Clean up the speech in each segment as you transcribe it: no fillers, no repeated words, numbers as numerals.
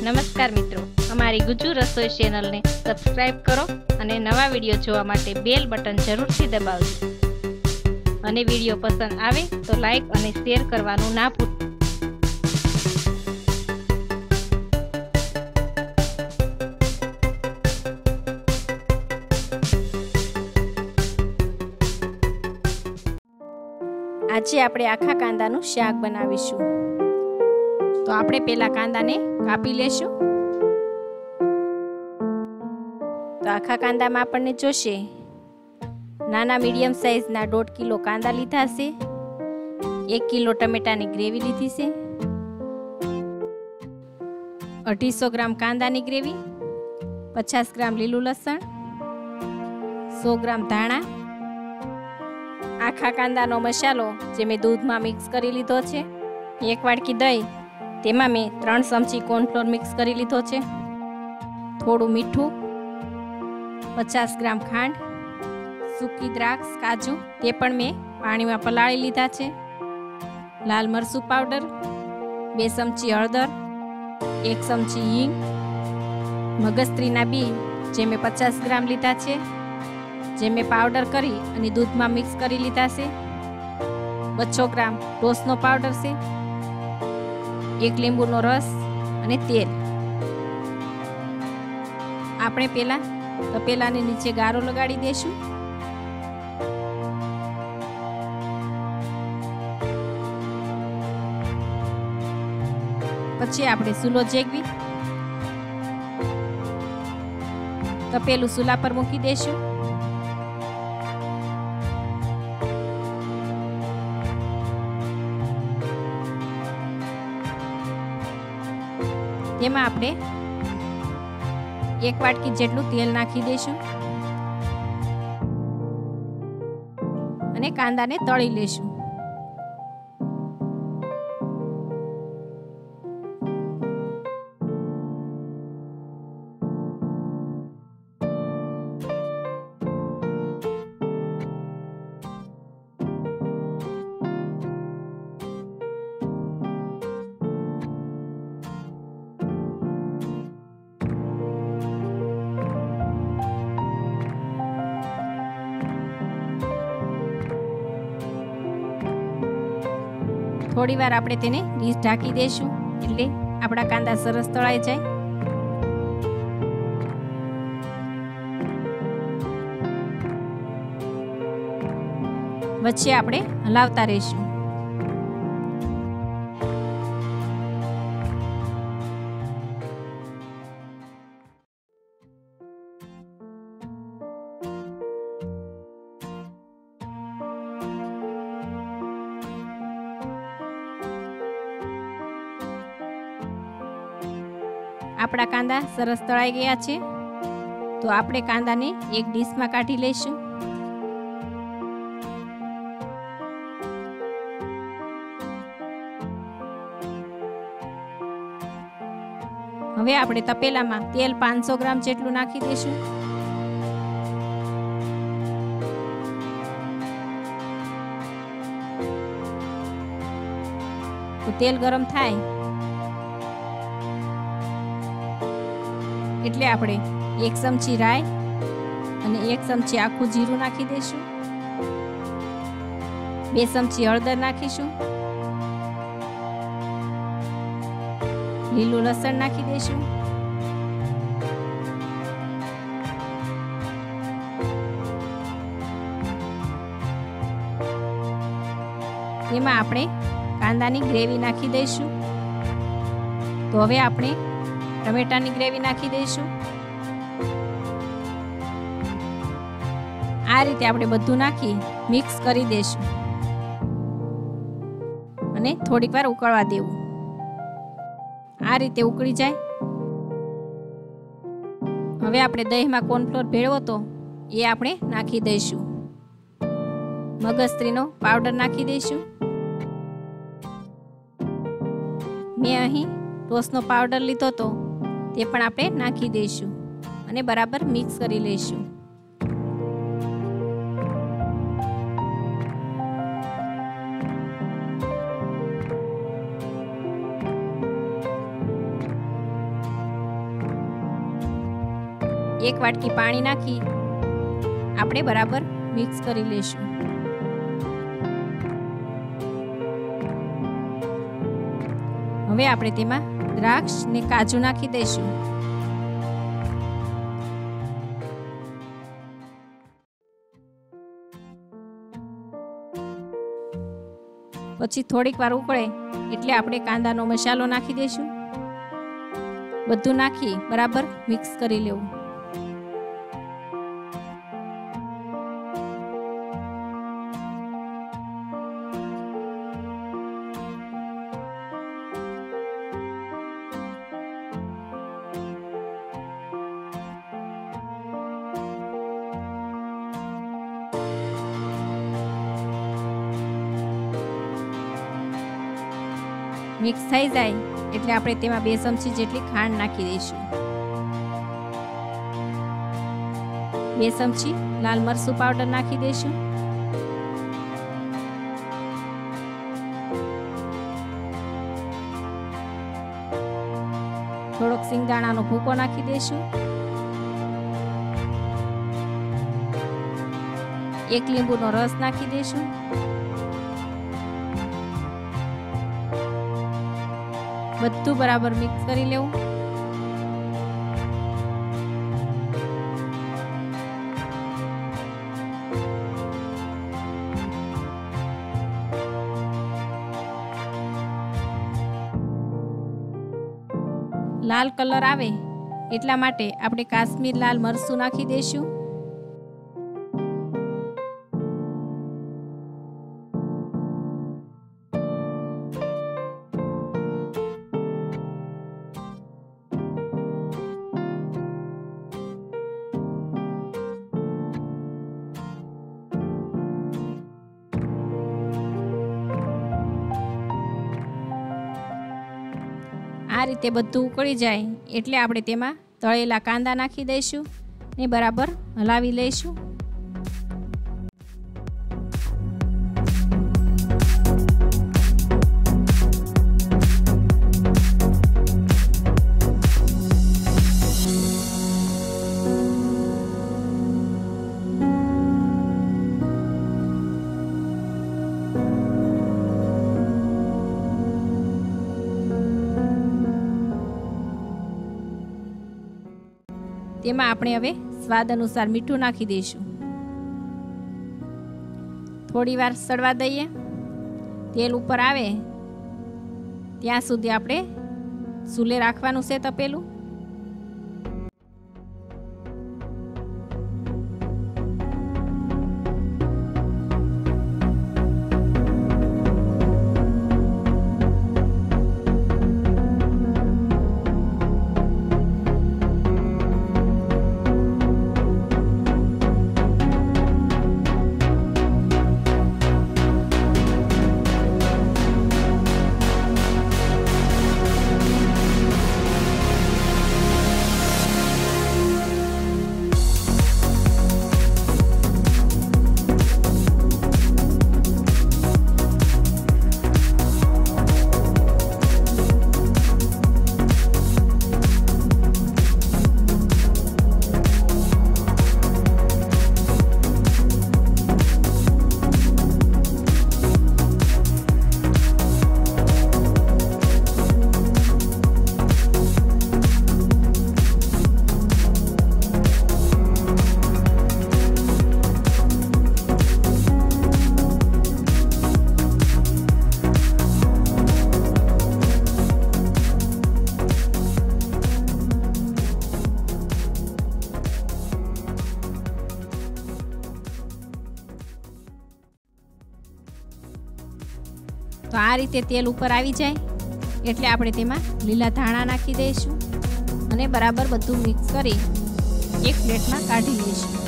નમસ્કાર મિત્રો, અમારી ગુજ્જુ રસોઈ ચેનલને સબસ્ક્રાઇબ કરો અને નવા વિડીયો જોવા માટે બેલ બટન જરૂરથી દબાવજો અને વિડીયો પસંદ આવે તો લાઈક અને શેર કરવાનું ના ભૂલતા. આજે આપણે આખા કાંદાનું શાક બનાવીશું. તો આપણે પહેલા કાંદાને કાપી લેશું. તો આખા કાંદામાં આપણને જોશે નાના મીડિયમ સાઈઝના 1.5 કિલો કાંદા લીધા છે, 1 કિલો ટમેટાની ગ્રેવી લીધી છે, 250 ગ્રામ કાંદાની ગ્રેવી, 50 ગ્રામ લીલું લસણ, 100 ગ્રામ ધાણા, આખા કાંદાનો મસાલો જે મેં દૂધમાં મિક્સ કરી લીધો છે, 1 વાટકી દહીં, તેમાં મેં 3 ચમચી કોર્નફ્લોર મિક્સ કરી લીધો છે, થોડું મીઠું, 50 ગ્રામ ખાંડ, સૂકી દ્રાક્ષ, કાજુ તે પણ મેં પાણીમાં પલાળી લીધા છે, લાલ મરચું પાવડર, 2 ચમચી હળદર, 1 ચમચી હિંગ, મગજત્રીના બી જે મેં 50 ગ્રામ લીધા છે, જે મેં પાવડર કરી અને દૂધમાં મિક્સ કરી લીધા છે, 200 ગ્રામ ટોસનો પાવડર છે, 1 લીંબુનો રસ અને તેલ. આપણે પહેલા તપેલાને નીચે ગારો લગાડી દઈશું. પછી આપણે ચૂલો જેગવી તપેલું ચૂલા પર મૂકી દઈશું. તેમાં આપણે 1 વાટકી જેટલું તેલ નાખી દઈશું અને કાંદાને તળી લેશું. થોડી વાર આપણે તેને ડીશ ઢાંકી દઈશું એટલે આપણા કાંદા સરસ તળાઈ જાય. વચ્ચે આપણે હલાવતા રહીશું. આપણા કાંદા સરસ તળાઈ ગયા છે તો આપણે કાંદાને એક ડીશમાં કાઢી લઈશું. હવે આપણે તપેલામાં તેલ 500 ગ્રામ જેટલું નાખી દઈશું. તો તેલ ગરમ થાય એટલે આપણે 1 ચમચી રાઈ અને 1 ચમચી આખું જીરું નાખી દઈશું. 2 ચમચી હળદર નાખીશું. લીલું લસણ નાખી દઈશું. તેમાં આપણે કાંદાની ગ્રેવી નાખી દઈશું. તો હવે આપણે ટમેટાની ગ્રેવી નાખી દઈશું. આ રીતે આપણે બધું નાખી મિક્સ કરી દઈશું અને થોડીક વાર ઉકળવા દેવું. આ રીતે ઉકળી જાય. હવે આપણે દહીંમાં કોર્નફ્લોર ભેળવો તો એ આપણે નાખી દઈશું. મગજત્રીનો પાવડર નાખી દઈશું. મેં અહીં ટોસનો પાવડર લીધો તો તે પણ આપણે નાખી દઈશું અને બરાબર મિક્સ કરી લઈશું. 1 વાટકી પાણી નાખી આપણે બરાબર મિક્સ કરી લેશું। હવે આપણે તેમાં દ્રાક્ષ ને કાજુ નાખી દઈશું। પછી થોડીક વાર ઉકળે એટલે આપણે કાંદાનો મસાલો નાખી દઈશું। બધું નાખી બરાબર મિક્સ કરી લેવું। મિક્સ થઈ જાય એટલે આપણે તેમાં 2 ચમચી જેટલી ખાંડ નાખી દઈશું। 2 ચમચી લાલ મરચું પાવડર નાખી દઈશું। થોડોક સિંગદાણાનો ભૂકો નાખી દઈશું। 1 લીંબુનો રસ નાખી દઈશું। બધું બરાબર મિક્સ કરી લેવું। લાલ કલર આવે એટલા માટે આપણે કાશ્મીર લાલ મરચું નાખી દઈશું। આ રીતે બધું ઉકળી જાય એટલે આપણે તેમાં તળેલા કાંદા નાખી દઈશું ને બરાબર હલાવી લઈશું। તેમાં આપણે હવે સ્વાદ અનુસાર મીઠું નાખી દઈશું। થોડી વાર સળવા દઈએ। તેલ ઉપર આવે ત્યાં સુધી આપણે ચૂલે રાખવાનું છે તપેલું। તો આ રીતે તેલ ઉપર આવી જાય એટલે આપણે તેમાં લીલા ધાણા નાખી દઈશું અને બરાબર બધું મિક્સ કરી એક પ્લેટમાં કાઢી લઈશું।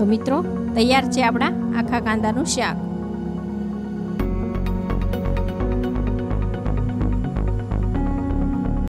તો મિત્રો તૈયાર છે આપણા આખા કાંદાનું શાક।